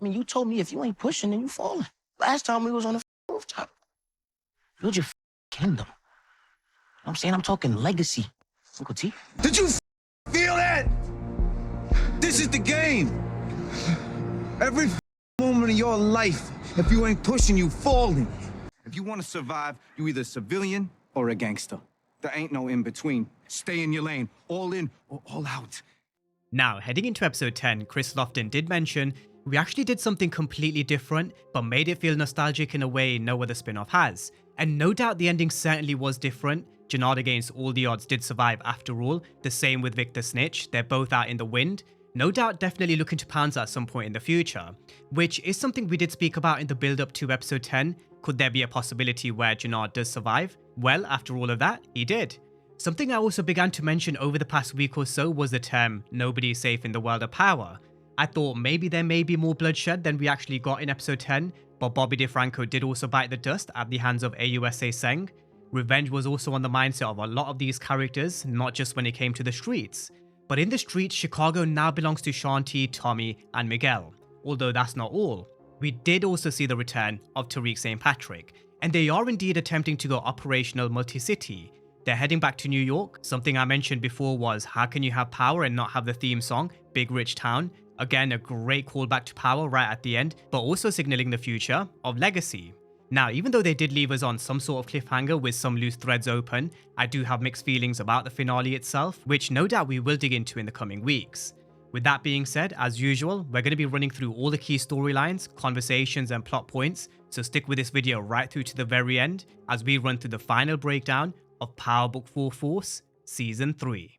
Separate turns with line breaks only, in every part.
I mean, you told me if you ain't pushing, then you falling. Last time we was on the rooftop. Build your kingdom. You know what I'm saying? I'm talking legacy, Uncle T.
Did you feel that? This is the game. Every moment of your life, if you ain't pushing, you falling. If you want to survive, you either a civilian or a gangster. There ain't no in between. Stay in your lane, all in or all out.
Now, heading into episode 10, Chris Lofton did mention we actually did something completely different, but made it feel nostalgic in a way no other spin-off has. And no doubt the ending certainly was different. Jenard against all the odds did survive after all, the same with Victor Snitch, they're both out in the wind. No doubt definitely looking to pounce at some point in the future, which is something we did speak about in the build-up to episode 10. Could there be a possibility where Jenard does survive? Well, after all of that, he did. Something I also began to mention over the past week or so was the term, nobody is safe in the world of power. I thought maybe there may be more bloodshed than we actually got in episode 10, but Bobby DeFranco did also bite the dust at the hands of AUSA Seng. Revenge was also on the mindset of a lot of these characters, not just when it came to the streets. But in the streets, Chicago now belongs to Shanti, Tommy, and Miguel. Although that's not all. We did also see the return of Tariq St. Patrick, and they are indeed attempting to go operational multi-city. They're heading back to New York. Something I mentioned before was how can you have power and not have the theme song, Big Rich Town? Again, a great callback to power right at the end, but also signaling the future of legacy. Now, even though they did leave us on some sort of cliffhanger with some loose threads open, I do have mixed feelings about the finale itself, which no doubt we will dig into in the coming weeks. With that being said, as usual, we're going to be running through all the key storylines, conversations, and plot points, so stick with this video right through to the very end as we run through the final breakdown of Power Book 4 Force Season 3.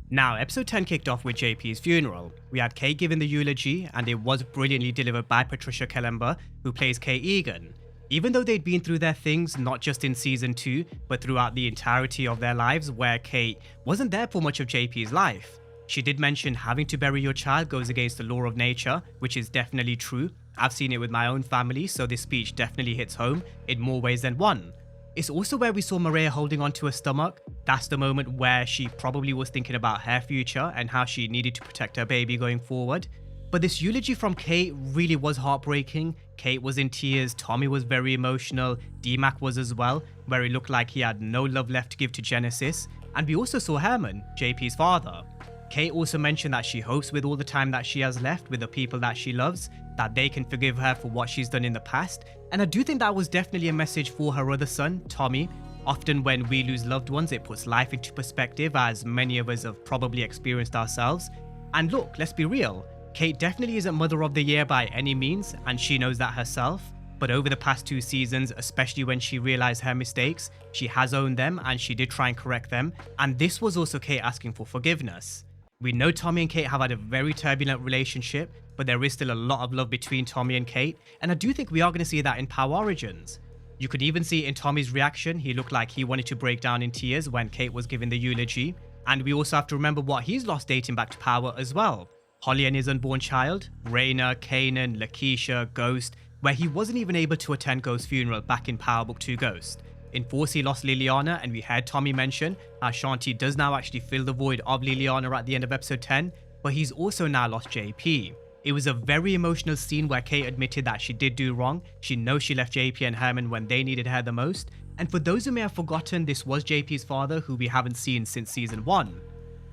Now, episode 10 kicked off with JP's funeral. We had Kate giving the eulogy, and it was brilliantly delivered by Patricia Kellenber, who plays Kate Egan. Even though they'd been through their things, not just in season 2, but throughout the entirety of their lives, where Kate wasn't there for much of JP's life. She did mention having to bury your child goes against the law of nature, which is definitely true. I've seen it with my own family, so this speech definitely hits home in more ways than one. It's also where we saw Maria holding onto her stomach. That's the moment where she probably was thinking about her future and how she needed to protect her baby going forward. But this eulogy from Kate really was heartbreaking. Kate was in tears, Tommy was very emotional, D-Mac was as well, where it looked like he had no love left to give to Genesis. And we also saw Herman, JP's father. Kate also mentioned that she hopes with all the time that she has left with the people that she loves, that they can forgive her for what she's done in the past. And I do think that was definitely a message for her other son, Tommy. Often when we lose loved ones, it puts life into perspective, as many of us have probably experienced ourselves. And look, let's be real, Kate definitely isn't Mother of the Year by any means, and she knows that herself. But over the past 2 seasons, especially when she realized her mistakes, she has owned them and she did try and correct them. And this was also Kate asking for forgiveness. We know Tommy and Kate have had a very turbulent relationship, but there is still a lot of love between Tommy and Kate, and I do think we are going to see that in Power Origins. You could even see it in Tommy's reaction. He looked like he wanted to break down in tears when Kate was giving the eulogy. And we also have to remember what he's lost dating back to Power as well. Holly and his unborn child, Raina, Kanan, Lakeisha, Ghost, where he wasn't even able to attend Ghost's funeral back in Power Book 2 Ghost. In Force, he lost Liliana, and we heard Tommy mention how Shanti does now actually fill the void of Liliana at the end of episode 10, but he's also now lost JP. It was a very emotional scene where Kate admitted that she did do wrong. She knows she left JP and Herman when they needed her the most. And for those who may have forgotten, this was JP's father, who we haven't seen since season 1.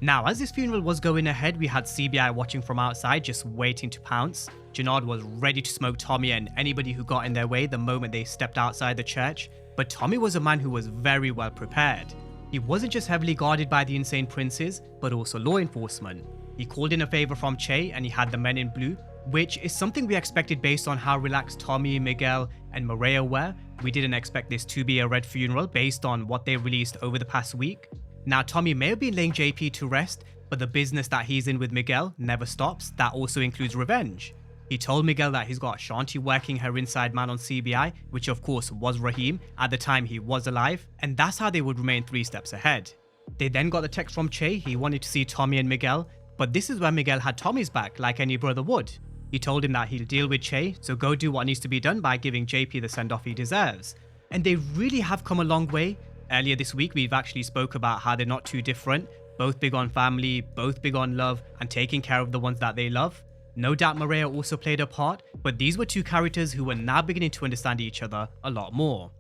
Now, as this funeral was going ahead, we had CBI watching from outside, just waiting to pounce. Jenard was ready to smoke Tommy and anybody who got in their way the moment they stepped outside the church. But Tommy was a man who was very well prepared. He wasn't just heavily guarded by the insane princes, but also law enforcement. He called in a favor from Che and he had the men in blue, which is something we expected based on how relaxed Tommy, Miguel, and Maria were. We didn't expect this to be a red funeral based on what they released over the past week. Now, Tommy may have been laying JP to rest, but the business that he's in with Miguel never stops. That also includes revenge. He told Miguel that he's got Shanti working her inside man on CBI, which of course was Raheem, at the time he was alive, and that's how they would remain 3 steps ahead. They then got the text from Che. He wanted to see Tommy and Miguel, but this is where Miguel had Tommy's back like any brother would. He told him that he'll deal with Che, so go do what needs to be done by giving JP the send-off he deserves. And they really have come a long way. Earlier this week we've actually spoke about how they're not too different, both big on family, both big on love and taking care of the ones that they love. No doubt Maria also played a part, but these were two characters who were now beginning to understand each other a lot more.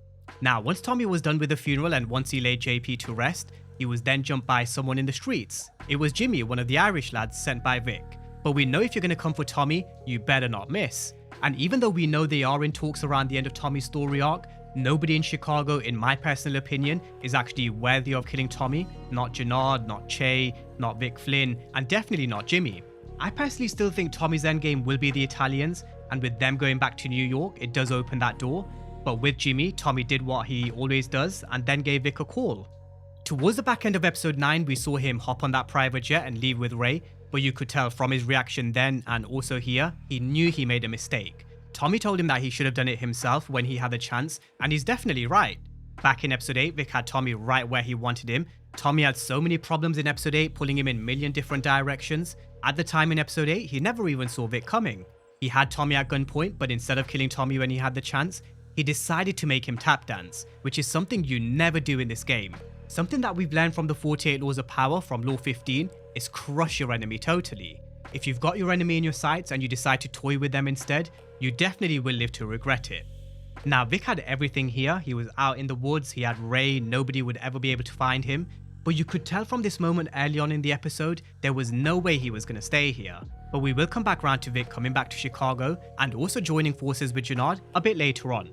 Now, once Tommy was done with the funeral and once he laid JP to rest, he was then jumped by someone in the streets. It was Jimmy, one of the Irish lads sent by Vic. But we know if you're going to come for Tommy, you better not miss. And even though we know they are in talks around the end of Tommy's story arc, nobody in Chicago, in my personal opinion, is actually worthy of killing Tommy. Not Jenard, not Che, not Vic Flynn, and definitely not Jimmy. I personally still think Tommy's endgame will be the Italians, and with them going back to New York, it does open that door. But with Jimmy, Tommy did what he always does and then gave Vic a call. Towards the back end of episode 9, we saw him hop on that private jet and leave with Ray, but you could tell from his reaction then and also here, he knew he made a mistake. Tommy told him that he should have done it himself when he had the chance, and he's definitely right. Back in episode 8, Vic had Tommy right where he wanted him. Tommy had so many problems in episode 8, pulling him in a million different directions. At the time in episode 8, he never even saw Vic coming. He had Tommy at gunpoint, but instead of killing Tommy when he had the chance, he decided to make him tap dance, which is something you never do in this game. Something that we've learned from the 48 Laws of Power from Law 15 is crush your enemy totally. If you've got your enemy in your sights and you decide to toy with them instead, you definitely will live to regret it. Now, Vic had everything here. He was out in the woods, he had Ray, nobody would ever be able to find him. But you could tell from this moment early on in the episode, there was no way he was going to stay here. But we will come back around to Vic coming back to Chicago and also joining forces with Jenard a bit later on.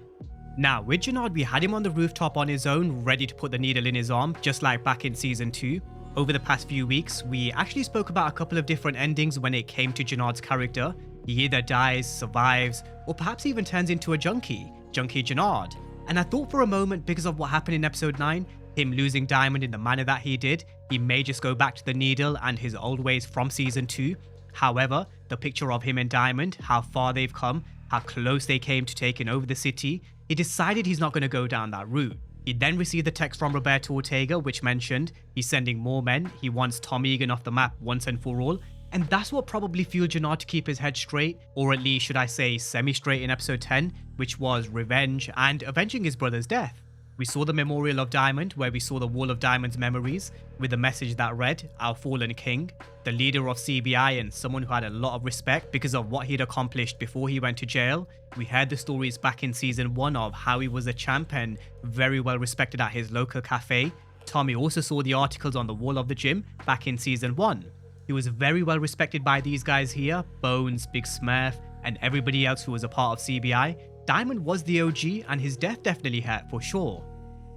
Now, with Jenard, we had him on the rooftop on his own, ready to put the needle in his arm, just like back in season 2. Over the past few weeks, we actually spoke about a couple of different endings when it came to Jenard's character. He either dies, survives, or perhaps even turns into a junkie Jenard. And I thought for a moment, because of what happened in episode 9, him losing Diamond in the manner that he did, he may just go back to the needle and his old ways from season 2. However, the picture of him and Diamond, how far they've come, how close they came to taking over the city, he decided he's not going to go down that route. He then received the text from Roberto Ortega, which mentioned he's sending more men, he wants Tom Egan off the map once and for all, and that's what probably fueled Jenard to keep his head straight, or at least should I say semi-straight in episode 10, which was revenge and avenging his brother's death. We saw the Memorial of Diamond, where we saw the Wall of Diamond's memories, with a message that read, "Our fallen king," the leader of CBI and someone who had a lot of respect because of what he'd accomplished before he went to jail. We heard the stories back in season 1 of how he was a champ and very well respected at his local cafe. Tommy also saw the articles on the wall of the gym back in season 1. He was very well respected by these guys here, Bones, Big Smurf, and everybody else who was a part of CBI. Diamond was the OG and his death definitely hurt for sure.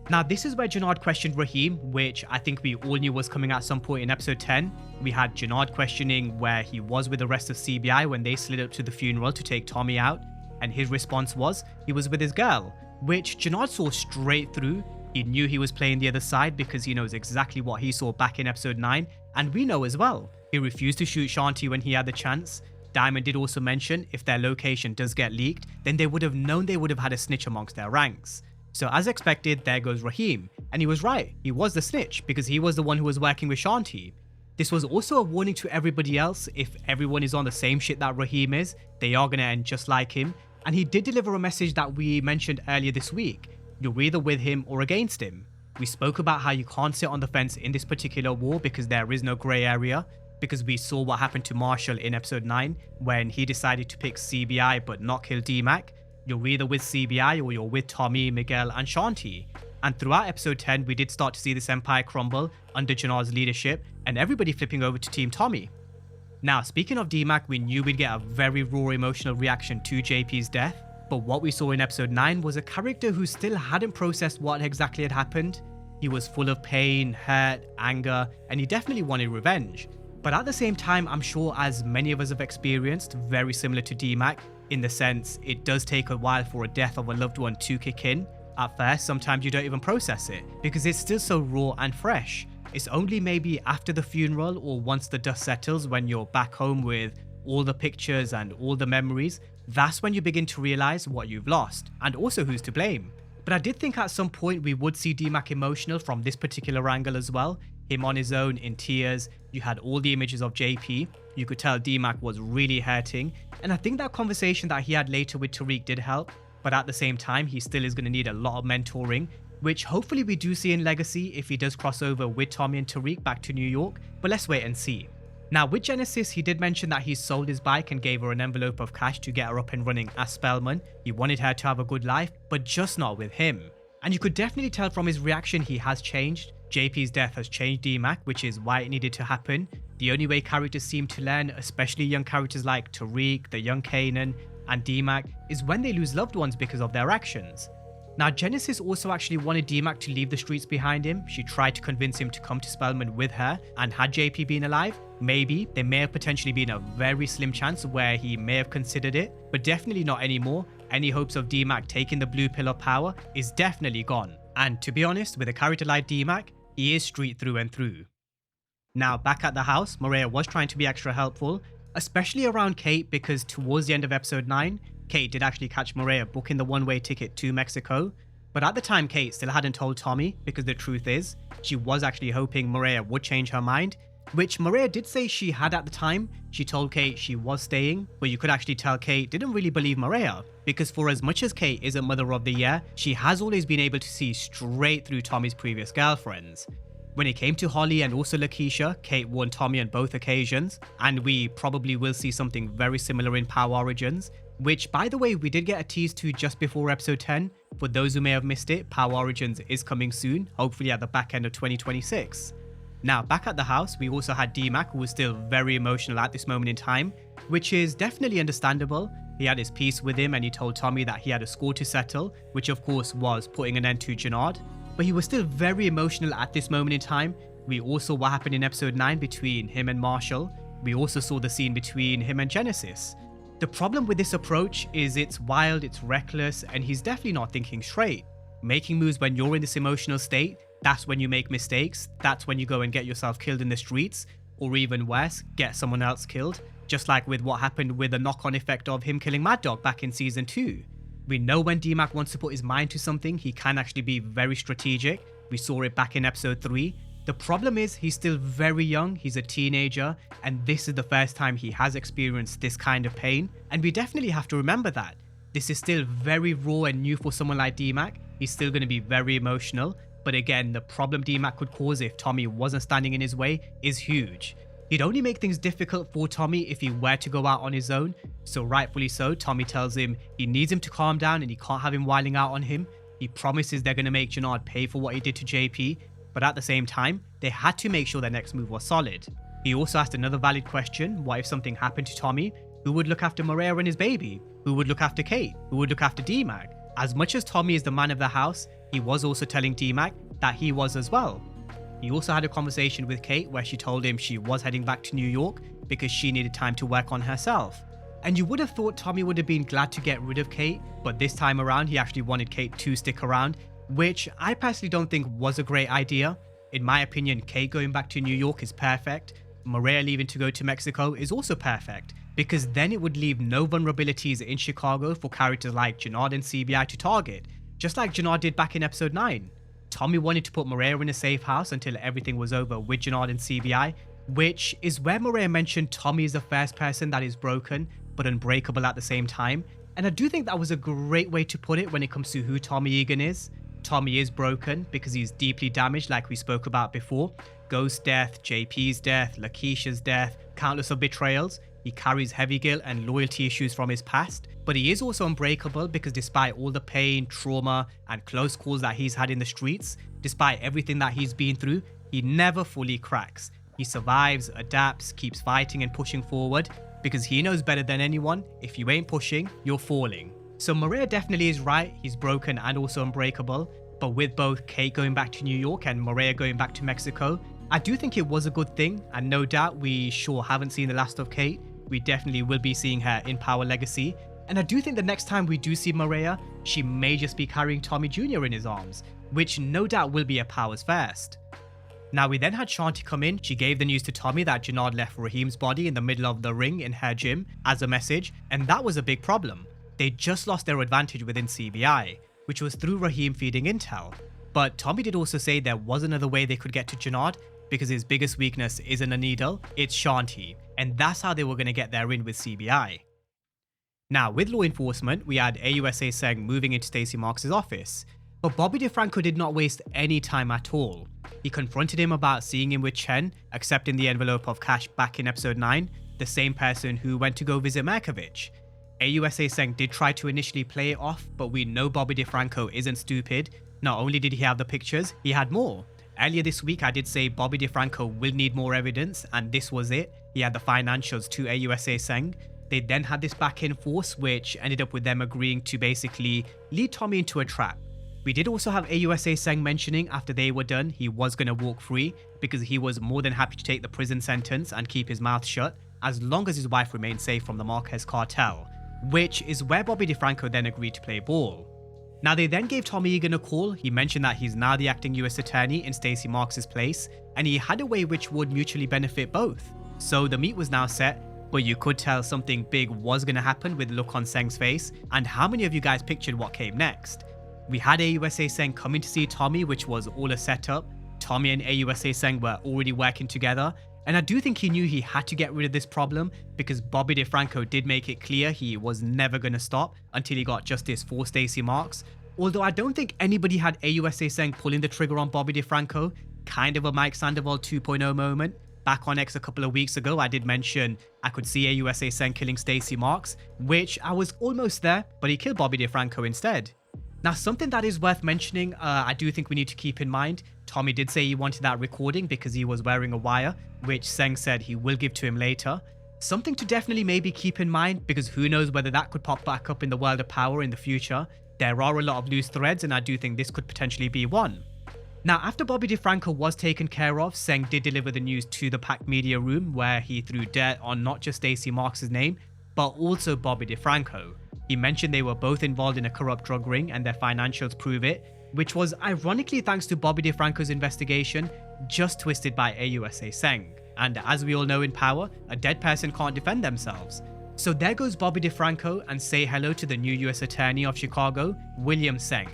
Now, this is where Jenard questioned Raheem, which I think we all knew was coming at some point in episode 10. We had Jenard questioning where he was with the rest of CBI when they slid up to the funeral to take Tommy out, and his response was he was with his girl, which Jenard saw straight through. He knew he was playing the other side because he knows exactly what he saw back in episode 9, and we know as well. He refused to shoot Shanti when he had the chance. Diamond did also mention if their location does get leaked, then they would have known they would have had a snitch amongst their ranks. So as expected, there goes Raheem, and he was right, he was the snitch because he was the one who was working with Shanti. This was also a warning to everybody else. If everyone is on the same shit that Raheem is, they are gonna end just like him. And he did deliver a message that we mentioned earlier this week. You're either with him or against him. We spoke about how you can't sit on the fence in this particular war because there is no grey area, because we saw what happened to Marshall in episode 9 when he decided to pick CBI but not kill D-Mac. You're either with CBI or you're with Tommy, Miguel, and Shanti. And throughout episode 10, we did start to see this empire crumble under Jenard's leadership and everybody flipping over to Team Tommy. Now, speaking of D-Mac, we knew we'd get a very raw emotional reaction to JP's death, but what we saw in episode 9 was a character who still hadn't processed what exactly had happened. He was full of pain, hurt, anger, and he definitely wanted revenge. But at the same time, I'm sure as many of us have experienced, very similar to D-Mac, in the sense it does take a while for a death of a loved one to kick in. At first, sometimes you don't even process it because it's still so raw and fresh. It's only maybe after the funeral or once the dust settles, when you're back home with all the pictures and all the memories, that's when you begin to realize what you've lost and also who's to blame. But I did think at some point we would see D-Mac emotional from this particular angle as well. Him on his own in tears, you had all the images of JP, you could tell D-Mac was really hurting, and I think that conversation that he had later with Tariq did help, but at the same time he still is going to need a lot of mentoring, which hopefully we do see in Legacy if he does cross over with Tommy and Tariq back to New York, but let's wait and see. Now with Genesis, he did mention that he sold his bike and gave her an envelope of cash to get her up and running as Spellman. He wanted her to have a good life, but just not with him. And you could definitely tell from his reaction he has changed. JP's death has changed DMAC, which is why it needed to happen. The only way characters seem to learn, especially young characters like Tariq, the young Kanan, and DMAC, is when they lose loved ones because of their actions. Now Genesis also actually wanted DMAC to leave the streets behind him. She tried to convince him to come to Spellman with her, and had JP been alive, maybe there may have potentially been a very slim chance where he may have considered it, but definitely not anymore. Any hopes of DMAC taking the blue pill of power is definitely gone. And to be honest, with a character like DMAC, he is street through and through. Now back at the house, Maria was trying to be extra helpful, especially around Kate, because towards the end of episode 9, Kate did actually catch Maria booking the one-way ticket to Mexico. But at the time, Kate still hadn't told Tommy, because the truth is, she was actually hoping Maria would change her mind, which Maria did say she had at the time. She told Kate she was staying, but you could actually tell Kate didn't really believe Maria, because for as much as Kate isn't Mother of the Year, she has always been able to see straight through Tommy's previous girlfriends. When it came to Holly and also Lakeisha, Kate won Tommy on both occasions, and we probably will see something very similar in Power Origins, which by the way we did get a tease to just before episode 10. For those who may have missed it, Power Origins is coming soon, hopefully at the back end of 2026. Now back at the house, we also had DMAC, who was still very emotional at this moment in time, which is definitely understandable. He had his peace with him and he told Tommy that he had a score to settle, which of course was putting an end to Jannard. But he was still very emotional at this moment in time. We also saw what happened in episode 9 between him and Marshall. We also saw the scene between him and Genesis. The problem with this approach is it's wild, it's reckless, and he's definitely not thinking straight. Making moves when you're in this emotional state, that's when you make mistakes, that's when you go and get yourself killed in the streets, or even worse, get someone else killed, just like with what happened with the knock-on effect of him killing Mad Dog back in season 2. We know when DMAC wants to put his mind to something, he can actually be very strategic. We saw it back in episode 3. The problem is he's still very young, he's a teenager, and this is the first time he has experienced this kind of pain, and we definitely have to remember that. This is still very raw and new for someone like DMAC. He's still going to be very emotional, but again, the problem DMAC could cause if Tommy wasn't standing in his way is huge. He'd only make things difficult for Tommy if he were to go out on his own, so rightfully so, Tommy tells him he needs him to calm down and he can't have him wilding out on him. He promises they're going to make Jannard pay for what he did to JP, but at the same time, they had to make sure their next move was solid. He also asked another valid question: what if something happened to Tommy? Who would look after Maria and his baby? Who would look after Kate? Who would look after DMAC? As much as Tommy is the man of the house, he was also telling DMAC that he was as well. He also had a conversation with Kate where she told him she was heading back to New York because she needed time to work on herself. And you would have thought Tommy would have been glad to get rid of Kate, but this time around he actually wanted Kate to stick around, which I personally don't think was a great idea. In my opinion, Kate going back to New York is perfect. Maria leaving to go to Mexico is also perfect, because then it would leave no vulnerabilities in Chicago for characters like Jannard and CBI to target, just like Jannard did back in episode 9. Tommy wanted to put Maria in a safe house until everything was over with Jannard and CBI, which is where Maria mentioned Tommy is the first person that is broken but unbreakable at the same time, and I do think that was a great way to put it when it comes to who Tommy Egan is. Tommy is broken because he's deeply damaged, like we spoke about before. Ghost's death, JP's death, Lakeisha's death, countless of betrayals. He carries heavy guilt and loyalty issues from his past, but he is also unbreakable because despite all the pain, trauma, and close calls that he's had in the streets, despite everything that he's been through, he never fully cracks. He survives, adapts, keeps fighting and pushing forward because he knows better than anyone, if you ain't pushing, you're falling. So Maria definitely is right, he's broken and also unbreakable, but with both Kate going back to New York and Maria going back to Mexico, I do think it was a good thing, and no doubt we sure haven't seen the last of Kate. We definitely will be seeing her in Power Legacy, and I do think the next time we do see Maria, she may just be carrying Tommy Jr. in his arms, which no doubt will be a Powers first. Now we then had Shanti come in. She gave the news to Tommy that Jannard left Raheem's body in the middle of the ring in her gym as a message, and that was a big problem. They just lost their advantage within CBI, which was through Raheem feeding intel. But Tommy did also say there was another way they could get to Jannard, because his biggest weakness isn't a needle, it's Shanti, and that's how they were going to get their in with CBI. Now with law enforcement, we had AUSA Seng moving into Stacey Marks' office. But Bobby DeFranco did not waste any time at all. He confronted him about seeing him with Chen, accepting the envelope of cash back in episode 9, the same person who went to go visit Markovich. AUSA Seng did try to initially play it off, but we know Bobby DeFranco isn't stupid. Not only did he have the pictures, he had more. Earlier this week I did say Bobby DeFranco will need more evidence, and this was it. He had the financials to AUSA Seng. They then had this back and forth, which ended up with them agreeing to basically lead Tommy into a trap. We did also have AUSA Seng mentioning after they were done he was going to walk free because he was more than happy to take the prison sentence and keep his mouth shut as long as his wife remained safe from the Marquez cartel, which is where Bobby DeFranco then agreed to play ball. Now they then gave Tommy Egan a call. He mentioned that he's now the acting US attorney in Stacey Marks' place, and he had a way which would mutually benefit both. So the meet was now set, but you could tell something big was going to happen with the look on Seng's face. And how many of you guys pictured what came next? We had AUSA Seng coming to see Tommy, which was all a setup. Tommy and AUSA Seng were already working together, and I do think he knew he had to get rid of this problem because Bobby DeFranco did make it clear he was never going to stop until he got justice for Stacey Marks. Although I don't think anybody had AUSA Seng pulling the trigger on Bobby DeFranco, kind of a Mike Sandoval 2.0 moment. Back on X a couple of weeks ago, I did mention I could see AUSA Seng killing Stacey Marks, which I was almost there, but he killed Bobby DeFranco instead. Now, something that is worth mentioning, I do think we need to keep in mind, Tommy did say he wanted that recording because he was wearing a wire, which Seng said he will give to him later. Something to definitely maybe keep in mind, because who knows whether that could pop back up in the world of power in the future. There are a lot of loose threads, and I do think this could potentially be one. Now, after Bobby DeFranco was taken care of, Seng did deliver the news to the packed media room, where he threw dirt on not just Stacey Marks' name, but also Bobby DeFranco. He mentioned they were both involved in a corrupt drug ring and their financials prove it, which was ironically thanks to Bobby DeFranco's investigation, just twisted by AUSA Seng. And as we all know in power, a dead person can't defend themselves. So there goes Bobby DeFranco, and say hello to the new US Attorney of Chicago, William Seng.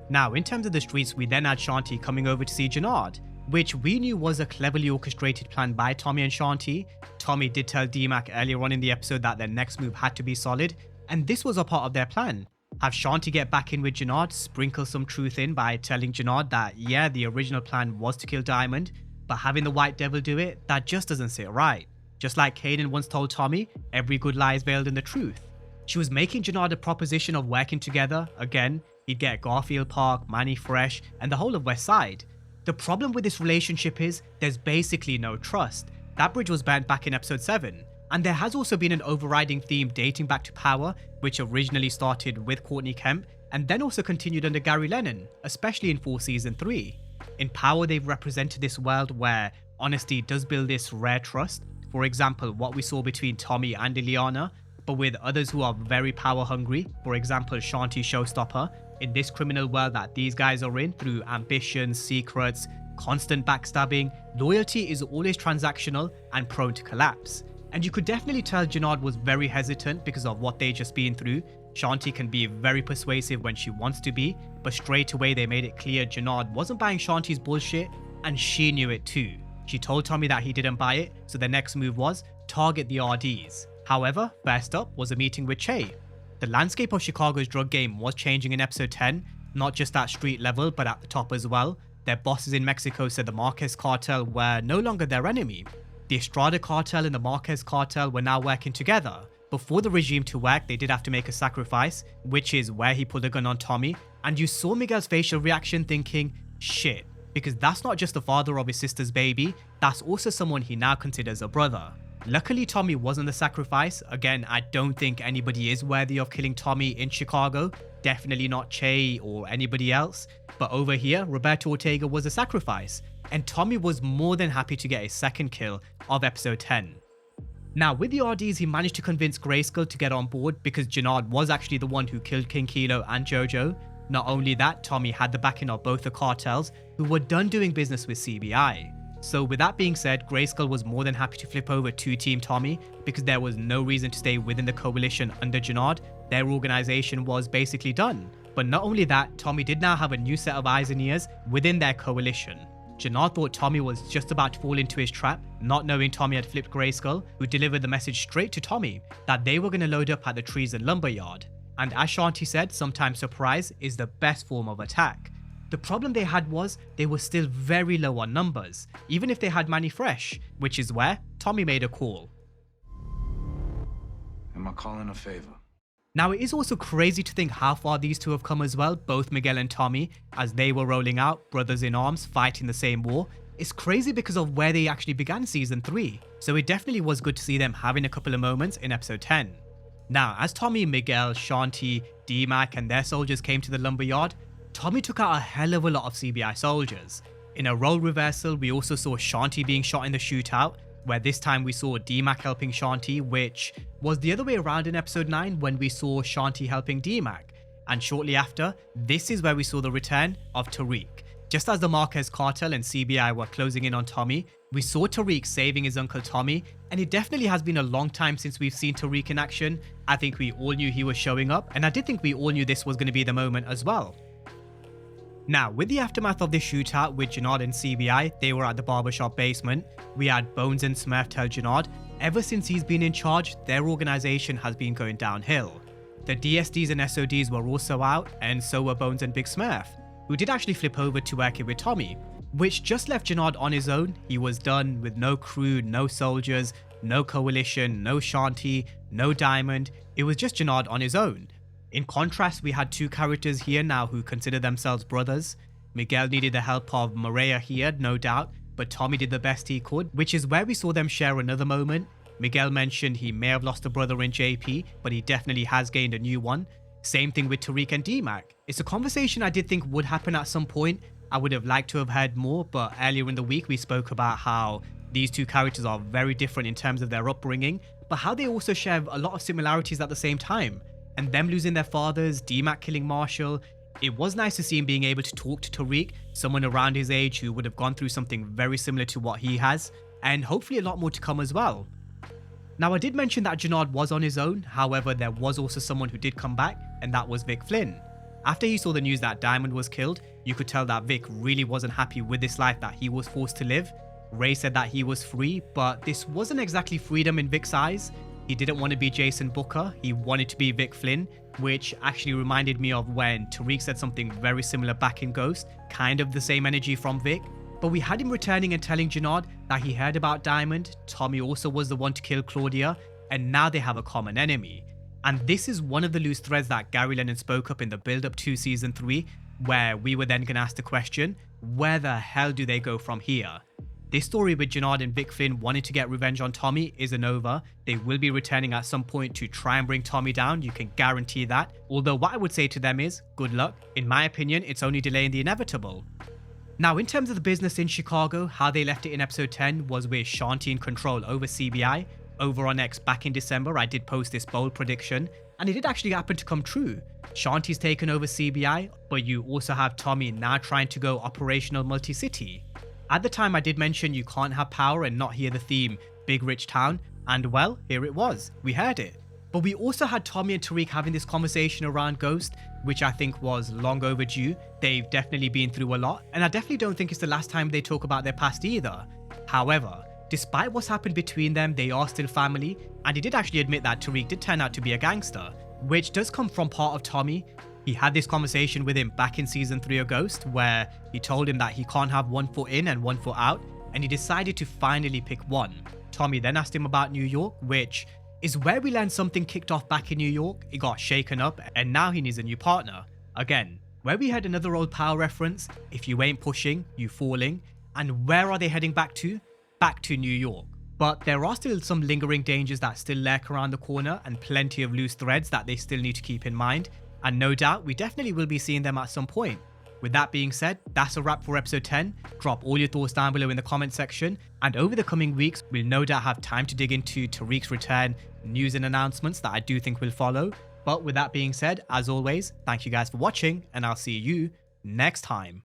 Now, in terms of the streets, we then had Shanti coming over to see Jenard, which we knew was a cleverly orchestrated plan by Tommy and Shanti. Tommy did tell D-Mac earlier on in the episode that their next move had to be solid, and this was a part of their plan. Have Shanti get back in with Jenard, sprinkle some truth in by telling Jenard that yeah, the original plan was to kill Diamond, but having the White Devil do it, that just doesn't sit right. Just like Kanan once told Tommy, every good lie is veiled in the truth. She was making Jenard a proposition of working together. Again, he'd get Garfield Park, Manny Fresh, and the whole of West Side. The problem with this relationship is there's basically no trust. That bridge was burnt back in episode 7. And there has also been an overriding theme dating back to Power, which originally started with Courtney Kemp and then also continued under Gary Lennon, especially in Fall Season 3. In Power, they've represented this world where honesty does build this rare trust. For example, what we saw between Tommy and Ileana, but with others who are very power hungry, for example Shanti Showstopper, in this criminal world that these guys are in through ambition, secrets, constant backstabbing, loyalty is always transactional and prone to collapse. And you could definitely tell Jenard was very hesitant because of what they just been through. Shanti can be very persuasive when she wants to be, but straight away they made it clear Jenard wasn't buying Shanti's bullshit, and she knew it too. She told Tommy that he didn't buy it, so the next move was target the RDs. However, first up was a meeting with Che. The landscape of Chicago's drug game was changing in episode 10, not just at street level but at the top as well. Their bosses in Mexico said the Marquez cartel were no longer their enemy. The Estrada cartel and the Marquez cartel were now working together. But for the regime to work, they did have to make a sacrifice, which is where he pulled a gun on Tommy. And you saw Miguel's facial reaction thinking, shit, because that's not just the father of his sister's baby, that's also someone he now considers a brother. Luckily, Tommy wasn't the sacrifice. Again, I don't think anybody is worthy of killing Tommy in Chicago. Definitely not Che or anybody else. But over here, Roberto Ortega was a sacrifice. And Tommy was more than happy to get his second kill of episode 10. Now, with the RDs, he managed to convince Grayskull to get on board because Jenard was actually the one who killed King Kilo and Jojo. Not only that, Tommy had the backing of both the cartels who were done doing business with CBI. So with that being said, Grayskull was more than happy to flip over to Team Tommy because there was no reason to stay within the coalition under Jenard. Their organization was basically done. But not only that, Tommy did now have a new set of eyes and ears within their coalition. Jenard thought Tommy was just about to fall into his trap, not knowing Tommy had flipped Grayskull, who delivered the message straight to Tommy that they were going to load up at the Trees and Lumberyard. And as Shanti said, sometimes surprise is the best form of attack. The problem they had was they were still very low on numbers, even if they had Manny fresh, which is where Tommy made a call.
Am I calling a favor?
Now it is also crazy to think how far these two have come as well, both Miguel and Tommy, as they were rolling out, brothers in arms, fighting the same war. It's crazy because of where they actually began season 3, so it definitely was good to see them having a couple of moments in episode 10. Now, as Tommy, Miguel, Shanti, D-Mac and their soldiers came to the lumberyard, Tommy took out a hell of a lot of CBI soldiers. In a role reversal, we also saw Shanti being shot in the shootout, where this time we saw D-Mac helping Shanti, which was the other way around in episode 9 when we saw Shanti helping D-Mac. And shortly after, this is where we saw the return of Tariq. Just as the Marquez cartel and CBI were closing in on Tommy, we saw Tariq saving his uncle Tommy, and it definitely has been a long time since we've seen Tariq in action. I think we all knew he was showing up, and I did think we all knew this was going to be the moment as well. Now, with the aftermath of this shootout with Janad and CBI, they were at the barbershop basement. We had Bones and Smurf tell Janad, ever since he's been in charge, their organization has been going downhill. The DSDs and SODs were also out, and so were Bones and Big Smurf, who did actually flip over to working with Tommy, which just left Janad on his own. He was done with no crew, no soldiers, no coalition, no Shanti, no Diamond. It was just Janad on his own. In contrast, we had two characters here now who consider themselves brothers. Miguel needed the help of Maria here, no doubt, but Tommy did the best he could, which is where we saw them share another moment. Miguel mentioned he may have lost a brother in JP, but he definitely has gained a new one. Same thing with Tariq and D-Mac. It's a conversation I did think would happen at some point. I would have liked to have heard more, but earlier in the week we spoke about how these two characters are very different in terms of their upbringing, but how they also share a lot of similarities at the same time. And them losing their fathers, D-Mac killing Marshall, it was nice to see him being able to talk to Tariq, someone around his age who would have gone through something very similar to what he has, and hopefully a lot more to come as well. Now, I did mention that Janad was on his own, however there was also someone who did come back, and that was Vic Flynn. After he saw the news that Diamond was killed, you could tell that Vic really wasn't happy with this life that he was forced to live. Ray said that he was free, but this wasn't exactly freedom in Vic's eyes. He didn't want to be Jason Booker, he wanted to be Vic Flynn, which actually reminded me of when Tariq said something very similar back in Ghost, kind of the same energy from Vic. But we had him returning and telling Janad that he heard about Diamond, Tommy also was the one to kill Claudia, and now they have a common enemy. And this is one of the loose threads that Gary Lennon spoke up in the build up to season 3, where we were then going to ask the question, where the hell do they go from here? This story with Janad and Vic Flynn wanting to get revenge on Tommy isn't over. They will be returning at some point to try and bring Tommy down, you can guarantee that. Although what I would say to them is, good luck. In my opinion, it's only delaying the inevitable. Now, in terms of the business in Chicago, how they left it in episode 10 was with Shanti in control over CBI. Over on X back in December, I did post this bold prediction, and it did actually happen to come true. Shanti's taken over CBI, but you also have Tommy now trying to go operational multi-city. At the time, I did mention you can't have power and not hear the theme, Big Rich Town, and well, here it was, we heard it. But we also had Tommy and Tariq having this conversation around Ghost, which I think was long overdue. They've definitely been through a lot, and I definitely don't think it's the last time they talk about their past either. However, despite what's happened between them, they are still family, and he did actually admit that Tariq did turn out to be a gangster, which does come from part of Tommy. He had this conversation with him back in season 3 of Ghost, where he told him that he can't have one foot in and one foot out, and he decided to finally pick one. Tommy then asked him about New York, which is where we learned something kicked off back in New York. It got shaken up, and now he needs a new partner. Again, where we had another old power reference, if you ain't pushing, you falling. And where are they heading back to? Back to New York. But there are still some lingering dangers that still lurk around the corner, and plenty of loose threads that they still need to keep in mind. And no doubt, we definitely will be seeing them at some point. With that being said, that's a wrap for episode 10. Drop all your thoughts down below in the comment section. And over the coming weeks, we'll no doubt have time to dig into Tariq's return, news and announcements that I do think will follow. But with that being said, as always, thank you guys for watching, and I'll see you next time.